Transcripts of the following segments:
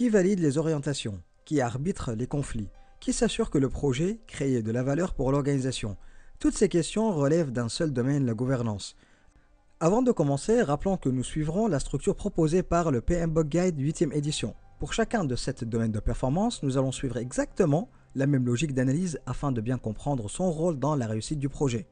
Qui valide les orientations? Qui arbitre les conflits? Qui s'assure que le projet crée de la valeur pour l'organisation? Toutes ces questions relèvent d'un seul domaine, la gouvernance. Avant de commencer, rappelons que nous suivrons la structure proposée par le PMBOK Guide 8e édition. Pour chacun de ces domaines de performance, nous allons suivre exactement la même logique d'analyse afin de bien comprendre son rôle dans la réussite du projet.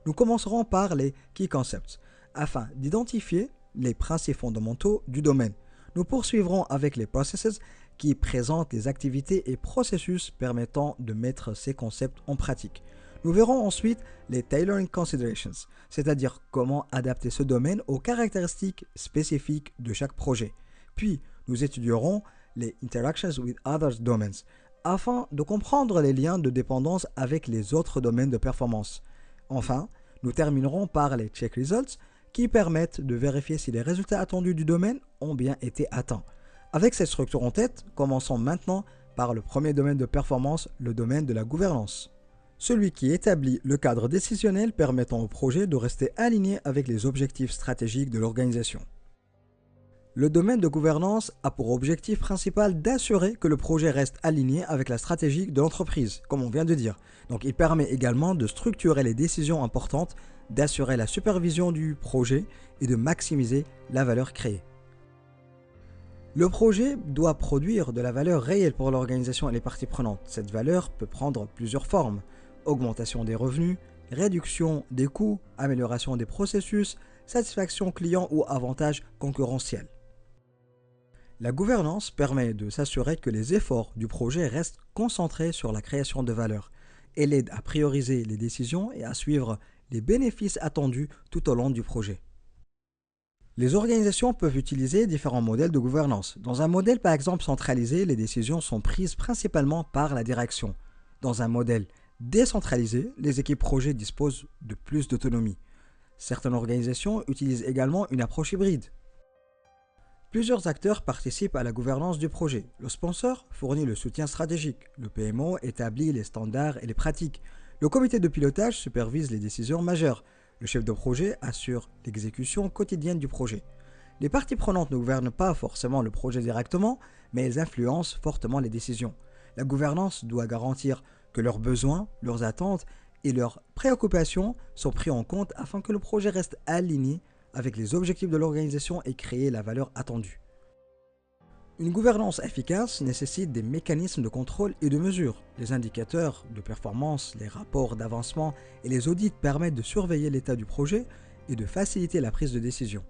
Nous commencerons par les Key Concepts, afin d'identifier les principes fondamentaux du domaine. Nous poursuivrons avec les Processes qui présentent les activités et processus permettant de mettre ces concepts en pratique. Nous verrons ensuite les Tailoring Considerations, c'est-à-dire comment adapter ce domaine aux caractéristiques spécifiques de chaque projet. Puis, nous étudierons les Interactions with Other Domains, afin de comprendre les liens de dépendance avec les autres domaines de performance. Enfin, nous terminerons par les Check Results, qui permettent de vérifier si les résultats attendus du domaine ont bien été atteints. Avec cette structure en tête, commençons maintenant par le premier domaine de performance, le domaine de la gouvernance. Celui qui établit le cadre décisionnel permettant au projet de rester aligné avec les objectifs stratégiques de l'organisation. Le domaine de gouvernance a pour objectif principal d'assurer que le projet reste aligné avec la stratégie de l'entreprise, comme on vient de dire. Donc il permet également de structurer les décisions importantes, d'assurer la supervision du projet et de maximiser la valeur créée. Le projet doit produire de la valeur réelle pour l'organisation et les parties prenantes. Cette valeur peut prendre plusieurs formes: augmentation des revenus, réduction des coûts, amélioration des processus, satisfaction client ou avantages concurrentiels. La gouvernance permet de s'assurer que les efforts du projet restent concentrés sur la création de valeur. Elle aide à prioriser les décisions et à suivre les bénéfices attendus tout au long du projet. Les organisations peuvent utiliser différents modèles de gouvernance. Dans un modèle par exemple centralisé, les décisions sont prises principalement par la direction. Dans un modèle décentralisé, les équipes projets disposent de plus d'autonomie. Certaines organisations utilisent également une approche hybride. Plusieurs acteurs participent à la gouvernance du projet. Le sponsor fournit le soutien stratégique. Le PMO établit les standards et les pratiques. Le comité de pilotage supervise les décisions majeures. Le chef de projet assure l'exécution quotidienne du projet. Les parties prenantes ne gouvernent pas forcément le projet directement, mais elles influencent fortement les décisions. La gouvernance doit garantir que leurs besoins, leurs attentes et leurs préoccupations sont pris en compte afin que le projet reste aligné avec les objectifs de l'organisation et créer la valeur attendue. Une gouvernance efficace nécessite des mécanismes de contrôle et de mesure. Les indicateurs de performance, les rapports d'avancement et les audits permettent de surveiller l'état du projet et de faciliter la prise de décision.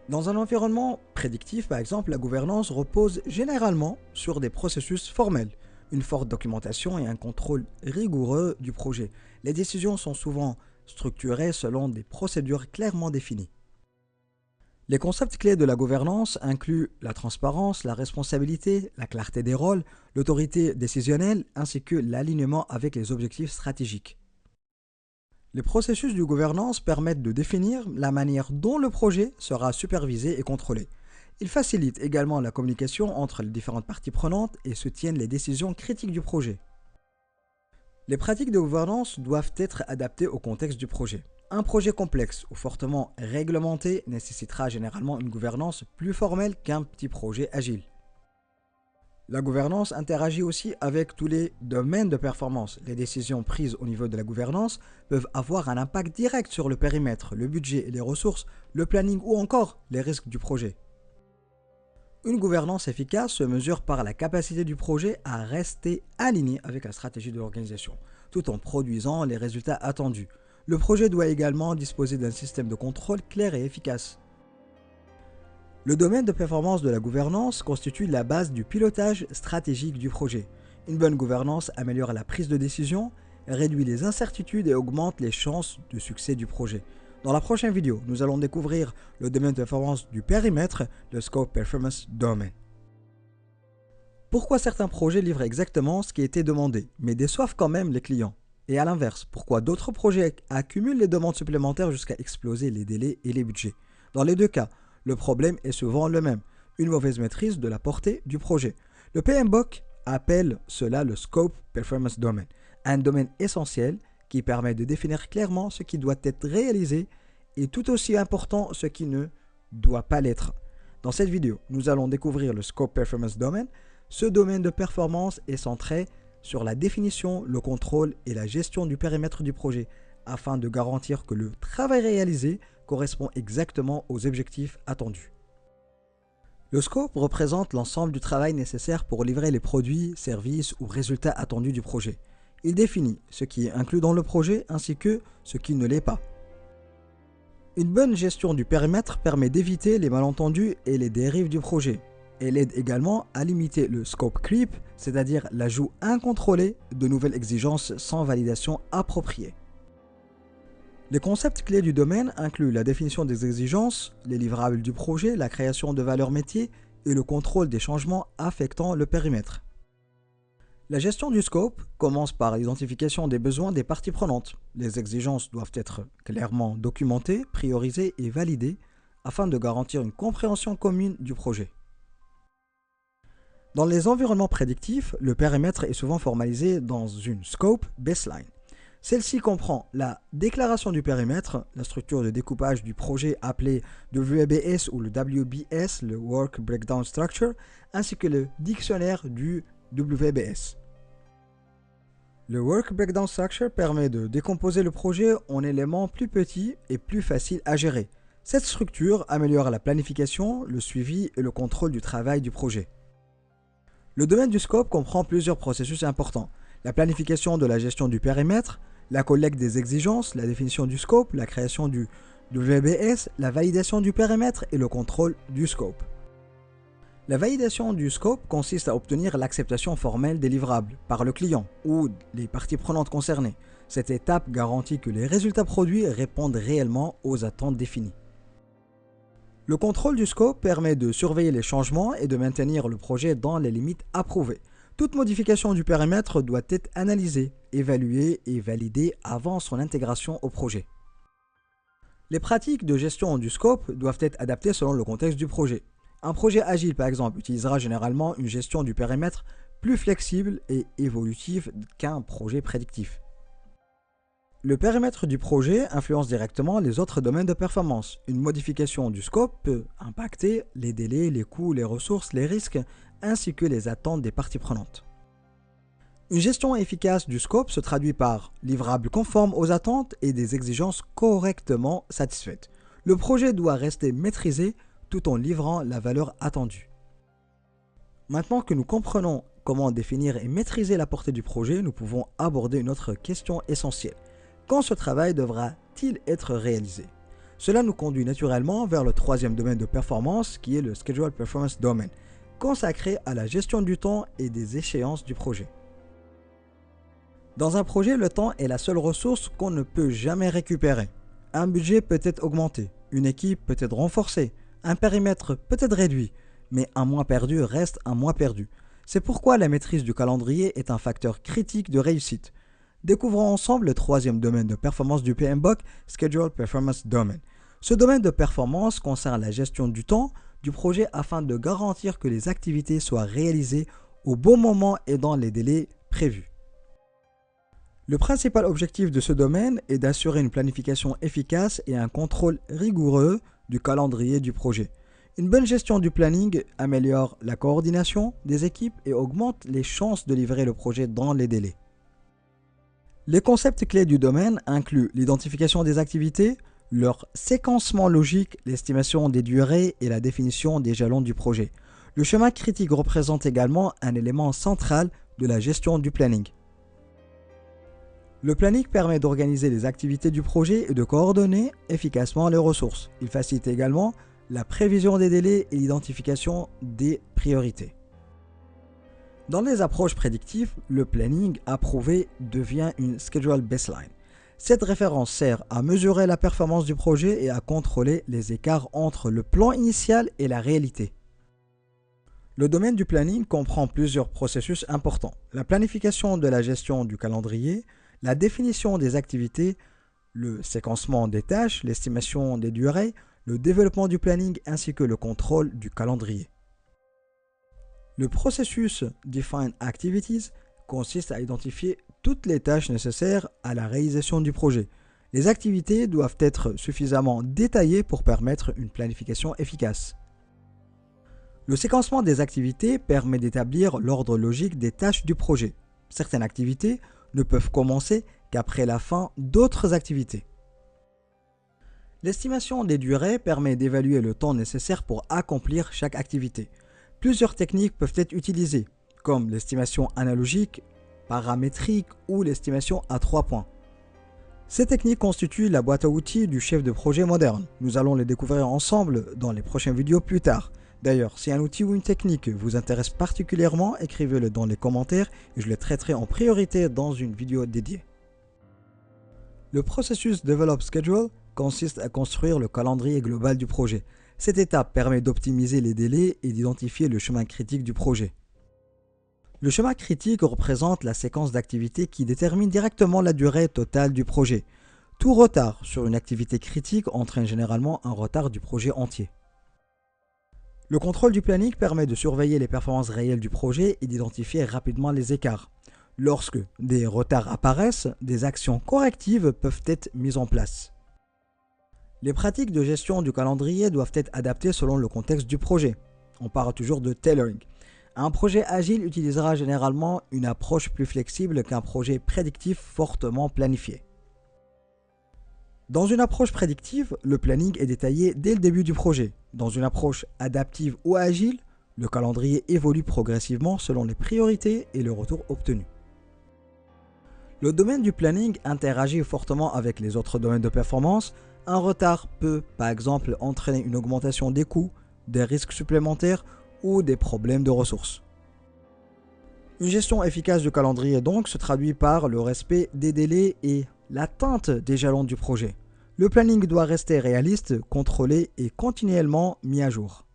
Dans un environnement prédictif, par exemple, la gouvernance repose généralement sur des processus formels, une forte documentation et un contrôle rigoureux du projet. Les décisions sont souvent structurées selon des procédures clairement définies. Les concepts clés de la gouvernance incluent la transparence, la responsabilité, la clarté des rôles, l'autorité décisionnelle ainsi que l'alignement avec les objectifs stratégiques. Les processus de gouvernance permettent de définir la manière dont le projet sera supervisé et contrôlé. Ils facilitent également la communication entre les différentes parties prenantes et soutiennent les décisions critiques du projet. Les pratiques de gouvernance doivent être adaptées au contexte du projet. Un projet complexe ou fortement réglementé nécessitera généralement une gouvernance plus formelle qu'un petit projet agile. La gouvernance interagit aussi avec tous les domaines de performance. Les décisions prises au niveau de la gouvernance peuvent avoir un impact direct sur le périmètre, le budget et les ressources, le planning ou encore les risques du projet. Une gouvernance efficace se mesure par la capacité du projet à rester aligné avec la stratégie de l'organisation, tout en produisant les résultats attendus. Le projet doit également disposer d'un système de contrôle clair et efficace. Le domaine de performance de la gouvernance constitue la base du pilotage stratégique du projet. Une bonne gouvernance améliore la prise de décision, réduit les incertitudes et augmente les chances de succès du projet. Dans la prochaine vidéo, nous allons découvrir le domaine de performance du périmètre, le Scope Performance Domain. Pourquoi certains projets livrent exactement ce qui était demandé, mais déçoivent quand même les clients? Et à l'inverse, pourquoi d'autres projets accumulent les demandes supplémentaires jusqu'à exploser les délais et les budgets? Dans les deux cas, le problème est souvent le même, une mauvaise maîtrise de la portée du projet. Le PMBOK appelle cela le Scope Performance Domain, un domaine essentiel qui permet de définir clairement ce qui doit être réalisé et tout aussi important ce qui ne doit pas l'être. Dans cette vidéo, nous allons découvrir le Scope Performance Domain. Ce domaine de performance est centré sur la définition, le contrôle et la gestion du périmètre du projet afin de garantir que le travail réalisé correspond exactement aux objectifs attendus. Le scope représente l'ensemble du travail nécessaire pour livrer les produits, services ou résultats attendus du projet. Il définit ce qui est inclus dans le projet ainsi que ce qui ne l'est pas. Une bonne gestion du périmètre permet d'éviter les malentendus et les dérives du projet. Elle aide également à limiter le scope creep, c'est-à-dire l'ajout incontrôlé de nouvelles exigences sans validation appropriée. Les concepts clés du domaine incluent la définition des exigences, les livrables du projet, la création de valeurs métiers et le contrôle des changements affectant le périmètre. La gestion du scope commence par l'identification des besoins des parties prenantes. Les exigences doivent être clairement documentées, priorisées et validées afin de garantir une compréhension commune du projet. Dans les environnements prédictifs, le périmètre est souvent formalisé dans une scope baseline. Celle-ci comprend la déclaration du périmètre, la structure de découpage du projet appelée WBS ou le WBS, le Work Breakdown Structure, ainsi que le dictionnaire du WBS. Le Work Breakdown Structure permet de décomposer le projet en éléments plus petits et plus faciles à gérer. Cette structure améliore la planification, le suivi et le contrôle du travail du projet. Le domaine du scope comprend plusieurs processus importants. La planification de la gestion du périmètre, la collecte des exigences, la définition du scope, la création du WBS, la validation du périmètre et le contrôle du scope. La validation du scope consiste à obtenir l'acceptation formelle des livrables par le client ou les parties prenantes concernées. Cette étape garantit que les résultats produits répondent réellement aux attentes définies. Le contrôle du scope permet de surveiller les changements et de maintenir le projet dans les limites approuvées. Toute modification du périmètre doit être analysée, évaluée et validée avant son intégration au projet. Les pratiques de gestion du scope doivent être adaptées selon le contexte du projet. Un projet agile, par exemple, utilisera généralement une gestion du périmètre plus flexible et évolutive qu'un projet prédictif. Le périmètre du projet influence directement les autres domaines de performance. Une modification du scope peut impacter les délais, les coûts, les ressources, les risques, ainsi que les attentes des parties prenantes. Une gestion efficace du scope se traduit par livrables conformes aux attentes et des exigences correctement satisfaites. Le projet doit rester maîtrisé tout en livrant la valeur attendue. Maintenant que nous comprenons comment définir et maîtriser la portée du projet, nous pouvons aborder une autre question essentielle. Quand ce travail devra-t-il être réalisé? Cela nous conduit naturellement vers le troisième domaine de performance qui est le Schedule Performance Domain, consacré à la gestion du temps et des échéances du projet. Dans un projet, le temps est la seule ressource qu'on ne peut jamais récupérer. Un budget peut être augmenté, une équipe peut être renforcée, un périmètre peut être réduit, mais un mois perdu reste un mois perdu. C'est pourquoi la maîtrise du calendrier est un facteur critique de réussite. Découvrons ensemble le troisième domaine de performance du PMBOK, Schedule Performance Domain. Ce domaine de performance concerne la gestion du temps du projet afin de garantir que les activités soient réalisées au bon moment et dans les délais prévus. Le principal objectif de ce domaine est d'assurer une planification efficace et un contrôle rigoureux du calendrier du projet. Une bonne gestion du planning améliore la coordination des équipes et augmente les chances de livrer le projet dans les délais. Les concepts clés du domaine incluent l'identification des activités, leur séquencement logique, l'estimation des durées et la définition des jalons du projet. Le schéma critique représente également un élément central de la gestion du planning. Le planning permet d'organiser les activités du projet et de coordonner efficacement les ressources. Il facilite également la prévision des délais et l'identification des priorités. Dans les approches prédictives, le planning approuvé devient une schedule baseline. Cette référence sert à mesurer la performance du projet et à contrôler les écarts entre le plan initial et la réalité. Le domaine du planning comprend plusieurs processus importants. La planification de la gestion du calendrier, la définition des activités, le séquencement des tâches, l'estimation des durées, le développement du planning ainsi que le contrôle du calendrier. Le processus Define Activities consiste à identifier toutes les tâches nécessaires à la réalisation du projet. Les activités doivent être suffisamment détaillées pour permettre une planification efficace. Le séquencement des activités permet d'établir l'ordre logique des tâches du projet. Certaines activités ne peuvent commencer qu'après la fin d'autres activités. L'estimation des durées permet d'évaluer le temps nécessaire pour accomplir chaque activité. Plusieurs techniques peuvent être utilisées, comme l'estimation analogique, paramétrique ou l'estimation à 3 points. Ces techniques constituent la boîte à outils du chef de projet moderne. Nous allons les découvrir ensemble dans les prochaines vidéos plus tard. D'ailleurs, si un outil ou une technique vous intéresse particulièrement, écrivez-le dans les commentaires et je le traiterai en priorité dans une vidéo dédiée. Le processus Develop Schedule consiste à construire le calendrier global du projet. Cette étape permet d'optimiser les délais et d'identifier le chemin critique du projet. Le chemin critique représente la séquence d'activités qui détermine directement la durée totale du projet. Tout retard sur une activité critique entraîne généralement un retard du projet entier. Le contrôle du planning permet de surveiller les performances réelles du projet et d'identifier rapidement les écarts. Lorsque des retards apparaissent, des actions correctives peuvent être mises en place. Les pratiques de gestion du calendrier doivent être adaptées selon le contexte du projet. On parle toujours de tailoring. Un projet agile utilisera généralement une approche plus flexible qu'un projet prédictif fortement planifié. Dans une approche prédictive, le planning est détaillé dès le début du projet. Dans une approche adaptive ou agile, le calendrier évolue progressivement selon les priorités et le retour obtenu. Le domaine du planning interagit fortement avec les autres domaines de performance. Un retard peut, par exemple, entraîner une augmentation des coûts, des risques supplémentaires ou des problèmes de ressources. Une gestion efficace du calendrier donc se traduit par le respect des délais et l'atteinte des jalons du projet. Le planning doit rester réaliste, contrôlé et continuellement mis à jour.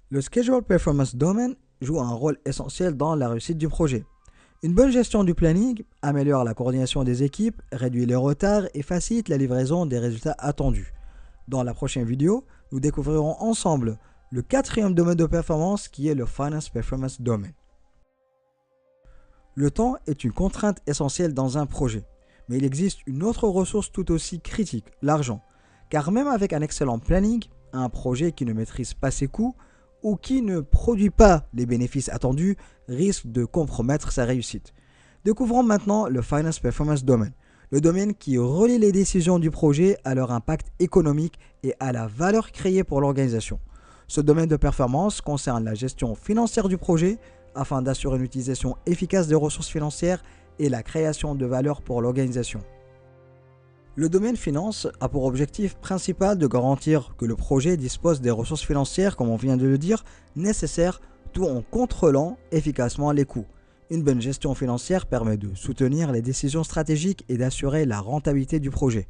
Le Schedule Performance Domain joue un rôle essentiel dans la réussite du projet. Une bonne gestion du planning améliore la coordination des équipes, réduit les retards et facilite la livraison des résultats attendus. Dans la prochaine vidéo, nous découvrirons ensemble le quatrième domaine de performance qui est le Finance Performance Domain. Le temps est une contrainte essentielle dans un projet, mais il existe une autre ressource tout aussi critique, l'argent. Car même avec un excellent planning, un projet qui ne maîtrise pas ses coûts ou qui ne produit pas les bénéfices attendus risque de compromettre sa réussite. Découvrons maintenant le Finance Performance Domain, le domaine qui relie les décisions du projet à leur impact économique et à la valeur créée pour l'organisation. Ce domaine de performance concerne la gestion financière du projet afin d'assurer une utilisation efficace des ressources financières et la création de valeur pour l'organisation. Le domaine finance a pour objectif principal de garantir que le projet dispose des ressources financières, comme on vient de le dire, nécessaires, tout en contrôlant efficacement les coûts. Une bonne gestion financière permet de soutenir les décisions stratégiques et d'assurer la rentabilité du projet.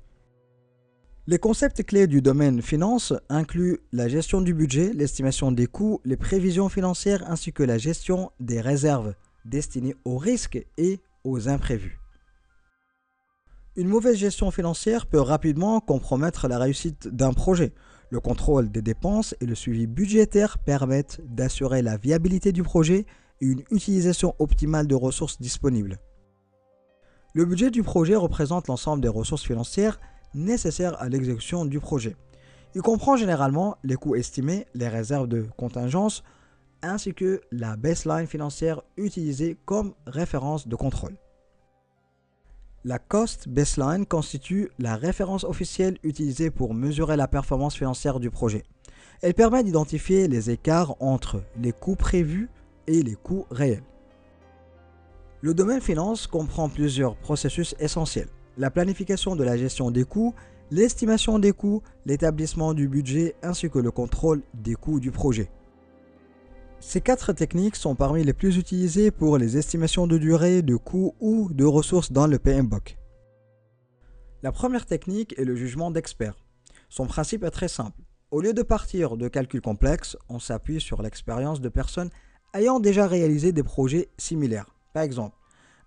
Les concepts clés du domaine finance incluent la gestion du budget, l'estimation des coûts, les prévisions financières ainsi que la gestion des réserves destinées aux risques et aux imprévus. Une mauvaise gestion financière peut rapidement compromettre la réussite d'un projet. Le contrôle des dépenses et le suivi budgétaire permettent d'assurer la viabilité du projet et une utilisation optimale de ressources disponibles. Le budget du projet représente l'ensemble des ressources financières nécessaires à l'exécution du projet. Il comprend généralement les coûts estimés, les réserves de contingence, ainsi que la baseline financière utilisée comme référence de contrôle. La Cost Baseline constitue la référence officielle utilisée pour mesurer la performance financière du projet. Elle permet d'identifier les écarts entre les coûts prévus et les coûts réels. Le domaine finance comprend plusieurs processus essentiels. La planification de la gestion des coûts, l'estimation des coûts, l'établissement du budget ainsi que le contrôle des coûts du projet. Ces 4 techniques sont parmi les plus utilisées pour les estimations de durée, de coûts ou de ressources dans le PMBOK. La première technique est le jugement d'expert. Son principe est très simple. Au lieu de partir de calculs complexes, on s'appuie sur l'expérience de personnes ayant déjà réalisé des projets similaires. Par exemple,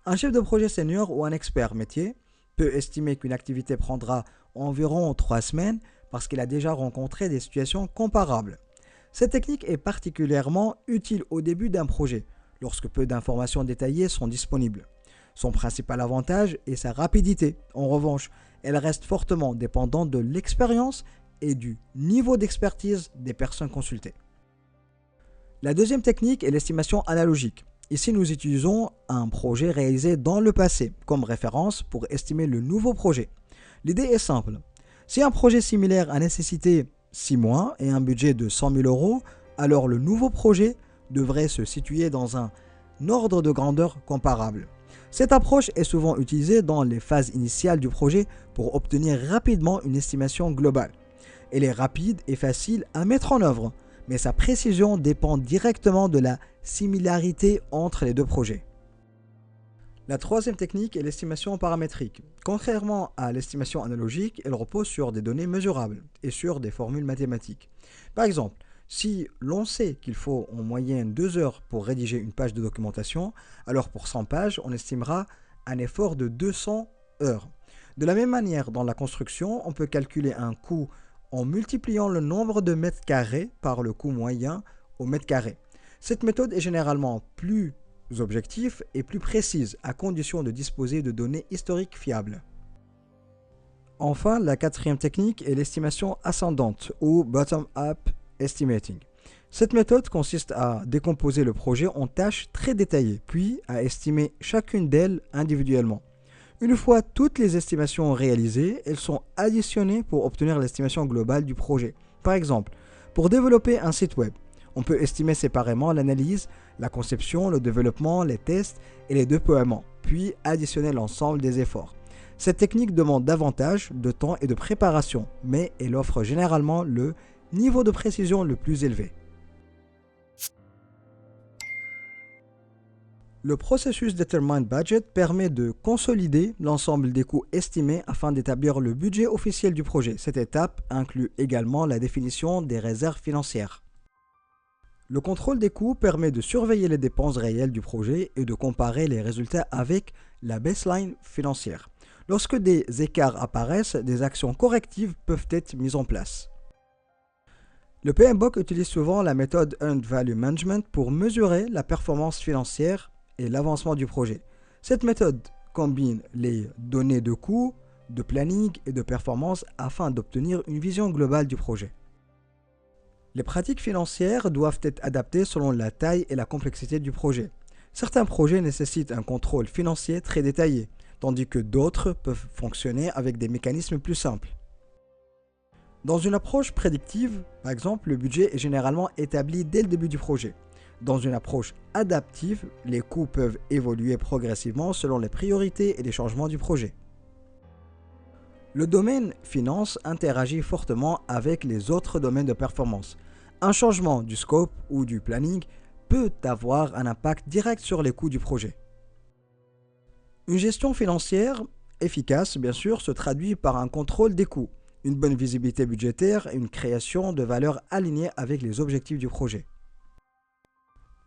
un chef de projet senior ou un expert métier peut estimer qu'une activité prendra environ 3 semaines parce qu'il a déjà rencontré des situations comparables. Cette technique est particulièrement utile au début d'un projet, lorsque peu d'informations détaillées sont disponibles. Son principal avantage est sa rapidité. En revanche, elle reste fortement dépendante de l'expérience et du niveau d'expertise des personnes consultées. La deuxième technique est l'estimation analogique. Ici, nous utilisons un projet réalisé dans le passé comme référence pour estimer le nouveau projet. L'idée est simple. Si un projet similaire a nécessité 6 mois et un budget de 100 000 euros, alors le nouveau projet devrait se situer dans un ordre de grandeur comparable. Cette approche est souvent utilisée dans les phases initiales du projet pour obtenir rapidement une estimation globale. Elle est rapide et facile à mettre en œuvre, mais sa précision dépend directement de la similarité entre les deux projets. La troisième technique est l'estimation paramétrique. Contrairement à l'estimation analogique, elle repose sur des données mesurables et sur des formules mathématiques. Par exemple, si l'on sait qu'il faut en moyenne 2 heures pour rédiger une page de documentation, alors pour 100 pages, on estimera un effort de 200 heures. De la même manière, dans la construction, on peut calculer un coût en multipliant le nombre de mètres carrés par le coût moyen au mètre carré. Cette méthode est généralement plus objective et plus précise à condition de disposer de données historiques fiables. Enfin, la quatrième technique est l'estimation ascendante ou bottom-up estimating. Cette méthode consiste à décomposer le projet en tâches très détaillées, puis à estimer chacune d'elles individuellement. Une fois toutes les estimations réalisées, elles sont additionnées pour obtenir l'estimation globale du projet. Par exemple, pour développer un site web, on peut estimer séparément l'analyse, la conception, le développement, les tests et les déploiements, puis additionner l'ensemble des efforts. Cette technique demande davantage de temps et de préparation, mais elle offre généralement le niveau de précision le plus élevé. Le processus Determined Budget permet de consolider l'ensemble des coûts estimés afin d'établir le budget officiel du projet. Cette étape inclut également la définition des réserves financières. Le contrôle des coûts permet de surveiller les dépenses réelles du projet et de comparer les résultats avec la baseline financière. Lorsque des écarts apparaissent, des actions correctives peuvent être mises en place. Le PMBOK utilise souvent la méthode Earned Value Management pour mesurer la performance financière et l'avancement du projet. Cette méthode combine les données de coûts, de planning et de performance afin d'obtenir une vision globale du projet. Les pratiques financières doivent être adaptées selon la taille et la complexité du projet. Certains projets nécessitent un contrôle financier très détaillé, tandis que d'autres peuvent fonctionner avec des mécanismes plus simples. Dans une approche prédictive, par exemple, le budget est généralement établi dès le début du projet. Dans une approche adaptive, les coûts peuvent évoluer progressivement selon les priorités et les changements du projet. Le domaine finance interagit fortement avec les autres domaines de performance. Un changement du scope ou du planning peut avoir un impact direct sur les coûts du projet. Une gestion financière efficace, bien sûr, se traduit par un contrôle des coûts, une bonne visibilité budgétaire et une création de valeur alignée avec les objectifs du projet.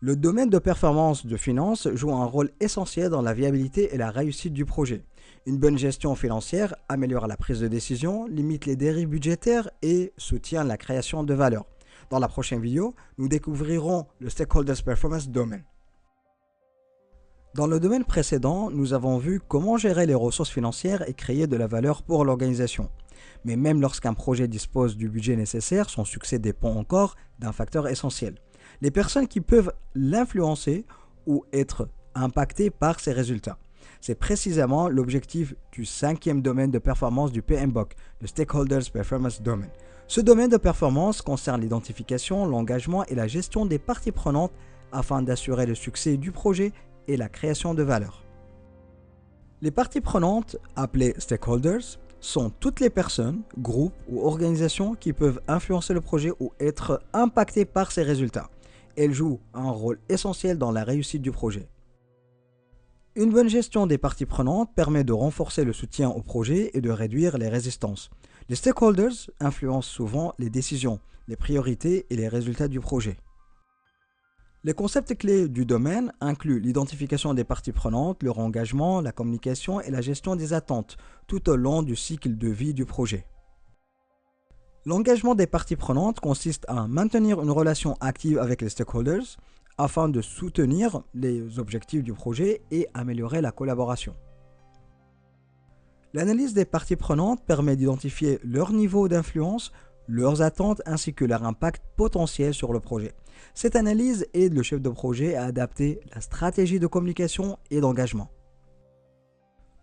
Le domaine de performance de finance joue un rôle essentiel dans la viabilité et la réussite du projet. Une bonne gestion financière améliore la prise de décision, limite les dérives budgétaires et soutient la création de valeur. Dans la prochaine vidéo, nous découvrirons le Stakeholders Performance Domain. Dans le domaine précédent, nous avons vu comment gérer les ressources financières et créer de la valeur pour l'organisation. Mais même lorsqu'un projet dispose du budget nécessaire, son succès dépend encore d'un facteur essentiel. Les personnes qui peuvent l'influencer ou être impactées par ses résultats. C'est précisément l'objectif du 5e domaine de performance du PMBOK, le Stakeholders Performance Domain. Ce domaine de performance concerne l'identification, l'engagement et la gestion des parties prenantes afin d'assurer le succès du projet et la création de valeur. Les parties prenantes, appelées stakeholders, sont toutes les personnes, groupes ou organisations qui peuvent influencer le projet ou être impactées par ses résultats. Elles jouent un rôle essentiel dans la réussite du projet. Une bonne gestion des parties prenantes permet de renforcer le soutien au projet et de réduire les résistances. Les stakeholders influencent souvent les décisions, les priorités et les résultats du projet. Les concepts clés du domaine incluent l'identification des parties prenantes, leur engagement, la communication et la gestion des attentes tout au long du cycle de vie du projet. L'engagement des parties prenantes consiste à maintenir une relation active avec les stakeholders afin de soutenir les objectifs du projet et améliorer la collaboration. L'analyse des parties prenantes permet d'identifier leur niveau d'influence, leurs attentes ainsi que leur impact potentiel sur le projet. Cette analyse aide le chef de projet à adapter la stratégie de communication et d'engagement.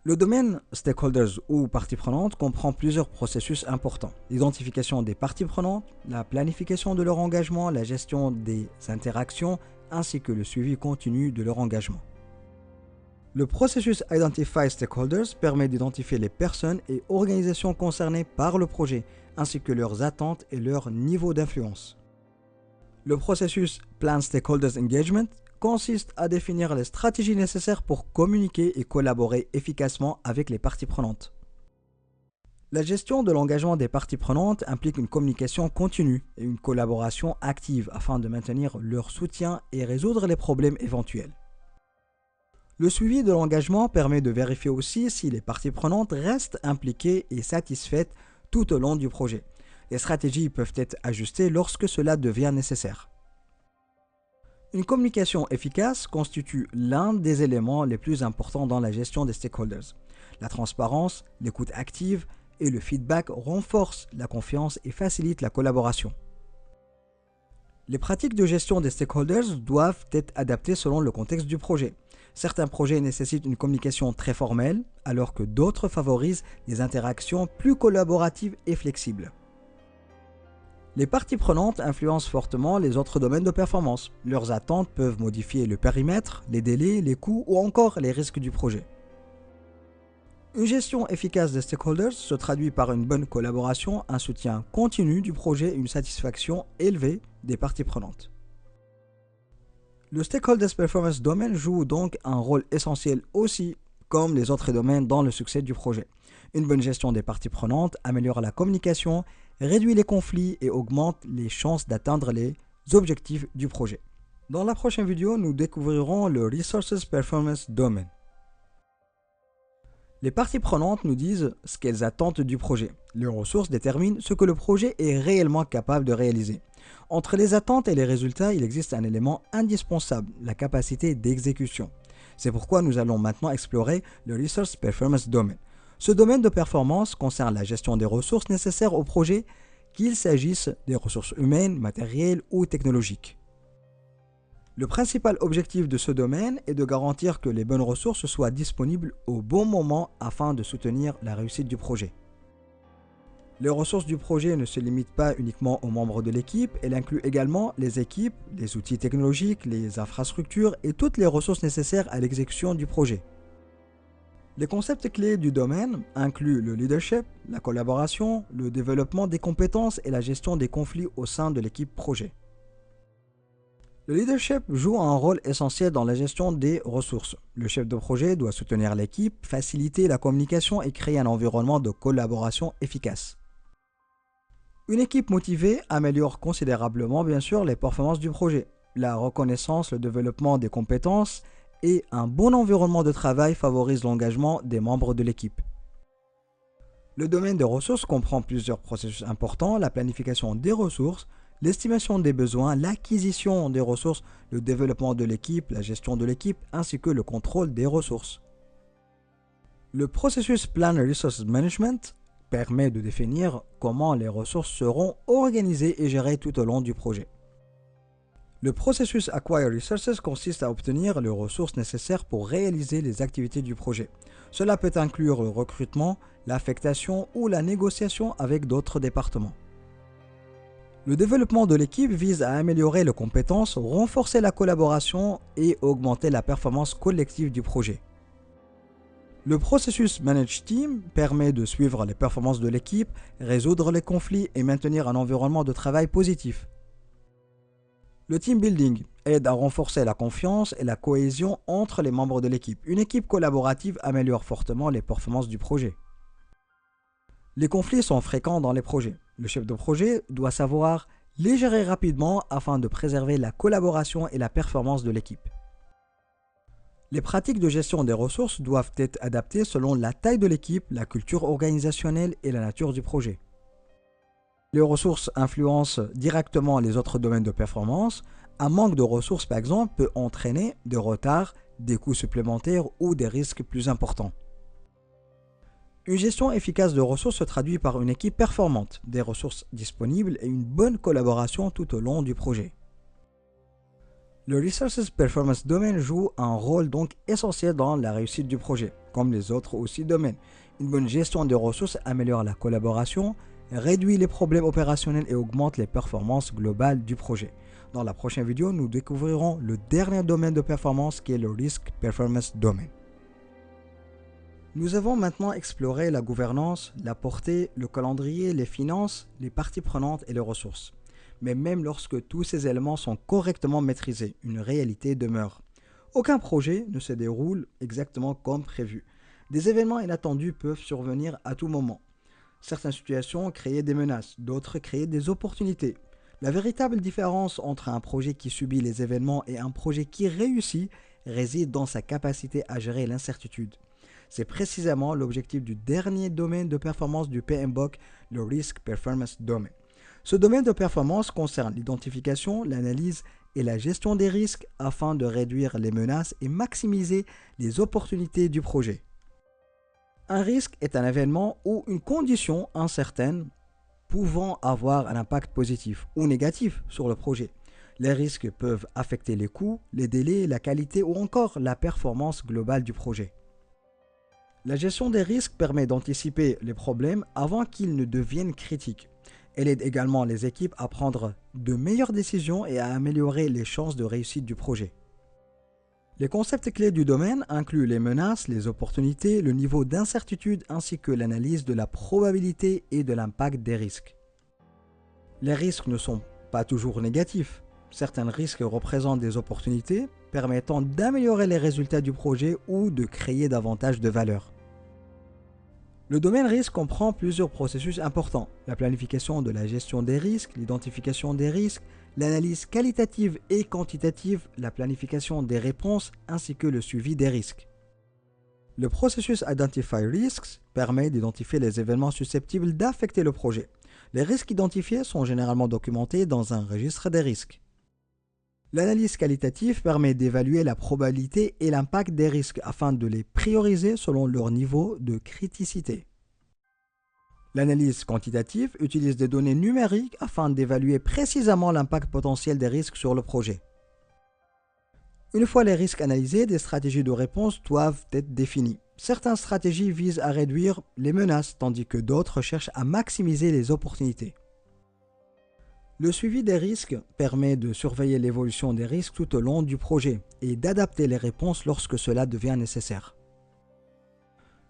Le domaine stakeholders ou parties prenantes comprend plusieurs processus importants. L'identification des parties prenantes, la planification de leur engagement, la gestion des interactions ainsi que le suivi continu de leur engagement. Le processus Identify Stakeholders permet d'identifier les personnes et organisations concernées par le projet, ainsi que leurs attentes et leur niveau d'influence. Le processus Plan Stakeholders Engagement consiste à définir les stratégies nécessaires pour communiquer et collaborer efficacement avec les parties prenantes. La gestion de l'engagement des parties prenantes implique une communication continue et une collaboration active afin de maintenir leur soutien et résoudre les problèmes éventuels. Le suivi de l'engagement permet de vérifier aussi si les parties prenantes restent impliquées et satisfaites tout au long du projet. Les stratégies peuvent être ajustées lorsque cela devient nécessaire. Une communication efficace constitue l'un des éléments les plus importants dans la gestion des stakeholders. La transparence, l'écoute active et le feedback renforcent la confiance et facilitent la collaboration. Les pratiques de gestion des stakeholders doivent être adaptées selon le contexte du projet. Certains projets nécessitent une communication très formelle, alors que d'autres favorisent des interactions plus collaboratives et flexibles. Les parties prenantes influencent fortement les autres domaines de performance. Leurs attentes peuvent modifier le périmètre, les délais, les coûts ou encore les risques du projet. Une gestion efficace des stakeholders se traduit par une bonne collaboration, un soutien continu du projet et une satisfaction élevée des parties prenantes. Le Stakeholders Performance Domain joue donc un rôle essentiel aussi comme les autres domaines dans le succès du projet. Une bonne gestion des parties prenantes améliore la communication, réduit les conflits et augmente les chances d'atteindre les objectifs du projet. Dans la prochaine vidéo, nous découvrirons le Resources Performance Domain. Les parties prenantes nous disent ce qu'elles attendent du projet. Les ressources déterminent ce que le projet est réellement capable de réaliser. Entre les attentes et les résultats, il existe un élément indispensable, la capacité d'exécution. C'est pourquoi nous allons maintenant explorer le Resource Performance Domain. Ce domaine de performance concerne la gestion des ressources nécessaires au projet, qu'il s'agisse des ressources humaines, matérielles ou technologiques. Le principal objectif de ce domaine est de garantir que les bonnes ressources soient disponibles au bon moment afin de soutenir la réussite du projet. Les ressources du projet ne se limitent pas uniquement aux membres de l'équipe, elles incluent également les équipes, les outils technologiques, les infrastructures et toutes les ressources nécessaires à l'exécution du projet. Les concepts clés du domaine incluent le leadership, la collaboration, le développement des compétences et la gestion des conflits au sein de l'équipe projet. Le leadership joue un rôle essentiel dans la gestion des ressources. Le chef de projet doit soutenir l'équipe, faciliter la communication et créer un environnement de collaboration efficace. Une équipe motivée améliore considérablement bien sûr les performances du projet. La reconnaissance, le développement des compétences et un bon environnement de travail favorisent l'engagement des membres de l'équipe. Le domaine des ressources comprend plusieurs processus importants, la planification des ressources, l'estimation des besoins, l'acquisition des ressources, le développement de l'équipe, la gestion de l'équipe, ainsi que le contrôle des ressources. Le processus Plan Resource Management permet de définir comment les ressources seront organisées et gérées tout au long du projet. Le processus Acquire Resources consiste à obtenir les ressources nécessaires pour réaliser les activités du projet. Cela peut inclure le recrutement, l'affectation ou la négociation avec d'autres départements. Le développement de l'équipe vise à améliorer les compétences, renforcer la collaboration et augmenter la performance collective du projet. Le processus Manage Team permet de suivre les performances de l'équipe, résoudre les conflits et maintenir un environnement de travail positif. Le team building aide à renforcer la confiance et la cohésion entre les membres de l'équipe. Une équipe collaborative améliore fortement les performances du projet. Les conflits sont fréquents dans les projets. Le chef de projet doit savoir les gérer rapidement afin de préserver la collaboration et la performance de l'équipe. Les pratiques de gestion des ressources doivent être adaptées selon la taille de l'équipe, la culture organisationnelle et la nature du projet. Les ressources influencent directement les autres domaines de performance. Un manque de ressources, par exemple, peut entraîner des retards, des coûts supplémentaires ou des risques plus importants. Une gestion efficace de ressources se traduit par une équipe performante, des ressources disponibles et une bonne collaboration tout au long du projet. Le Resources Performance Domain joue un rôle donc essentiel dans la réussite du projet, comme les autres aussi domaines. Une bonne gestion des ressources améliore la collaboration, réduit les problèmes opérationnels et augmente les performances globales du projet. Dans la prochaine vidéo, nous découvrirons le dernier domaine de performance qui est le Risk Performance Domain. Nous avons maintenant exploré la gouvernance, la portée, le calendrier, les finances, les parties prenantes et les ressources. Mais même lorsque tous ces éléments sont correctement maîtrisés, une réalité demeure. Aucun projet ne se déroule exactement comme prévu. Des événements inattendus peuvent survenir à tout moment. Certaines situations créent des menaces, d'autres créent des opportunités. La véritable différence entre un projet qui subit les événements et un projet qui réussit réside dans sa capacité à gérer l'incertitude. C'est précisément l'objectif du dernier domaine de performance du PMBOK, le Risk Performance Domain. Ce domaine de performance concerne l'identification, l'analyse et la gestion des risques afin de réduire les menaces et maximiser les opportunités du projet. Un risque est un événement ou une condition incertaine pouvant avoir un impact positif ou négatif sur le projet. Les risques peuvent affecter les coûts, les délais, la qualité ou encore la performance globale du projet. La gestion des risques permet d'anticiper les problèmes avant qu'ils ne deviennent critiques. Elle aide également les équipes à prendre de meilleures décisions et à améliorer les chances de réussite du projet. Les concepts clés du domaine incluent les menaces, les opportunités, le niveau d'incertitude ainsi que l'analyse de la probabilité et de l'impact des risques. Les risques ne sont pas toujours négatifs. Certains risques représentent des opportunités permettant d'améliorer les résultats du projet ou de créer davantage de valeur. Le domaine risque comprend plusieurs processus importants. La planification de la gestion des risques, l'identification des risques, l'analyse qualitative et quantitative, la planification des réponses ainsi que le suivi des risques. Le processus Identify Risks permet d'identifier les événements susceptibles d'affecter le projet. Les risques identifiés sont généralement documentés dans un registre des risques. L'analyse qualitative permet d'évaluer la probabilité et l'impact des risques afin de les prioriser selon leur niveau de criticité. L'analyse quantitative utilise des données numériques afin d'évaluer précisément l'impact potentiel des risques sur le projet. Une fois les risques analysés, des stratégies de réponse doivent être définies. Certaines stratégies visent à réduire les menaces, tandis que d'autres cherchent à maximiser les opportunités. Le suivi des risques permet de surveiller l'évolution des risques tout au long du projet et d'adapter les réponses lorsque cela devient nécessaire.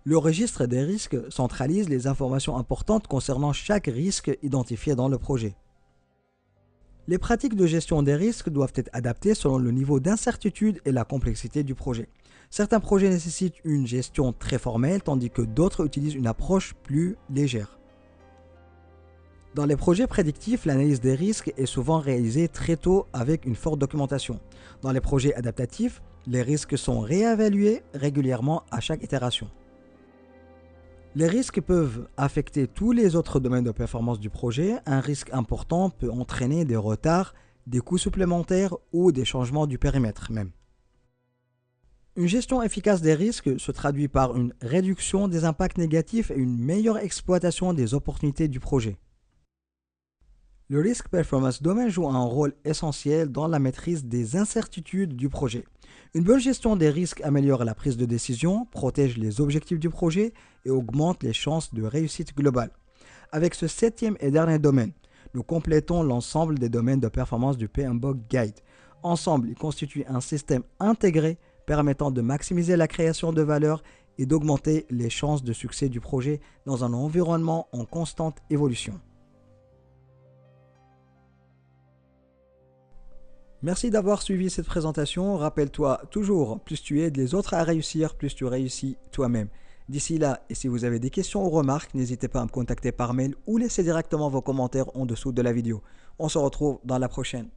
Le registre des risques centralise les informations importantes concernant chaque risque identifié dans le projet. Les pratiques de gestion des risques doivent être adaptées selon le niveau d'incertitude et la complexité du projet. Certains projets nécessitent une gestion très formelle, tandis que d'autres utilisent une approche plus légère. Dans les projets prédictifs, l'analyse des risques est souvent réalisée très tôt avec une forte documentation. Dans les projets adaptatifs, les risques sont réévalués régulièrement à chaque itération. Les risques peuvent affecter tous les autres domaines de performance du projet. Un risque important peut entraîner des retards, des coûts supplémentaires ou des changements du périmètre même. Une gestion efficace des risques se traduit par une réduction des impacts négatifs et une meilleure exploitation des opportunités du projet. Le Risk Performance Domain joue un rôle essentiel dans la maîtrise des incertitudes du projet. Une bonne gestion des risques améliore la prise de décision, protège les objectifs du projet et augmente les chances de réussite globale. Avec ce septième et dernier domaine, nous complétons l'ensemble des domaines de performance du PMBOK Guide. Ensemble, ils constituent un système intégré permettant de maximiser la création de valeur et d'augmenter les chances de succès du projet dans un environnement en constante évolution. Merci d'avoir suivi cette présentation. Rappelle-toi toujours, plus tu aides les autres à réussir, plus tu réussis toi-même. D'ici là, et si vous avez des questions ou remarques, n'hésitez pas à me contacter par mail ou laissez directement vos commentaires en dessous de la vidéo. On se retrouve dans la prochaine.